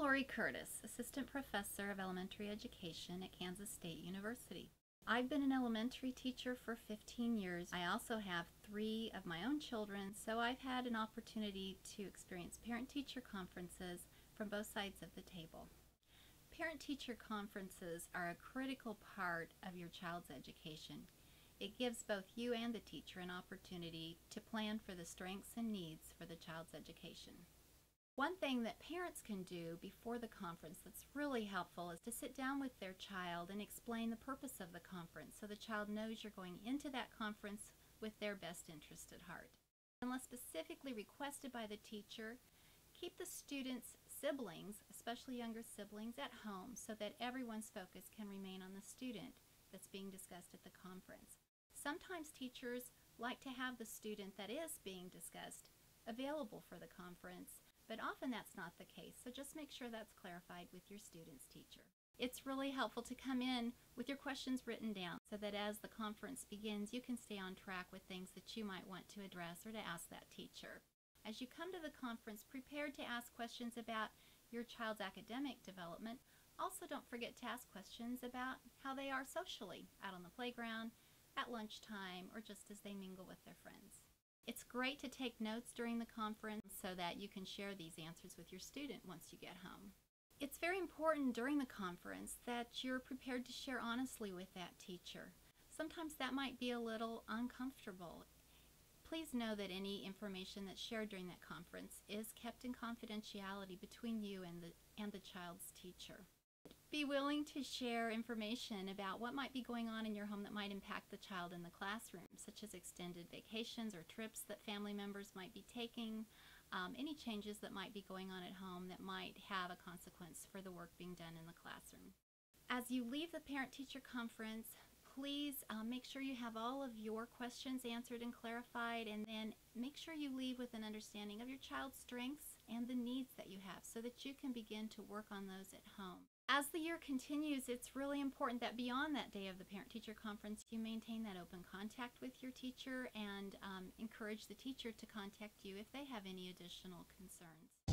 Laurie Curtis, Assistant Professor of Elementary Education at Kansas State University. I've been an elementary teacher for 15 years. I also have 3 of my own children, so I've had an opportunity to experience parent-teacher conferences from both sides of the table. Parent-teacher conferences are a critical part of your child's education. It gives both you and the teacher an opportunity to plan for the strengths and needs for the child's education. One thing that parents can do before the conference that's really helpful is to sit down with their child and explain the purpose of the conference so the child knows you're going into that conference with their best interest at heart. Unless specifically requested by the teacher, keep the students' siblings, especially younger siblings, at home so that everyone's focus can remain on the student that's being discussed at the conference. Sometimes teachers like to have the student that is being discussed available for the conference, but often that's not the case, so just make sure that's clarified with your student's teacher. It's really helpful to come in with your questions written down so that as the conference begins, you can stay on track with things that you might want to address or to ask that teacher. As you come to the conference, prepared to ask questions about your child's academic development, also don't forget to ask questions about how they are socially, out on the playground, at lunchtime, or just as they mingle with their friends. It's great to take notes during the conference so that you can share these answers with your student once you get home. It's very important during the conference that you're prepared to share honestly with that teacher. Sometimes that might be a little uncomfortable. Please know that any information that's shared during that conference is kept in confidentiality between you and the child's teacher. Be willing to share information about what might be going on in your home that might impact the child in the classroom, such as extended vacations or trips that family members might be taking, any changes that might be going on at home that might have a consequence for the work being done in the classroom. As you leave the parent-teacher conference, please make sure you have all of your questions answered and clarified, and then make sure you leave with an understanding of your child's strengths and the needs that you have so that you can begin to work on those at home. As the year continues, it's really important that beyond that day of the parent-teacher conference, you maintain that open contact with your teacher and encourage the teacher to contact you if they have any additional concerns.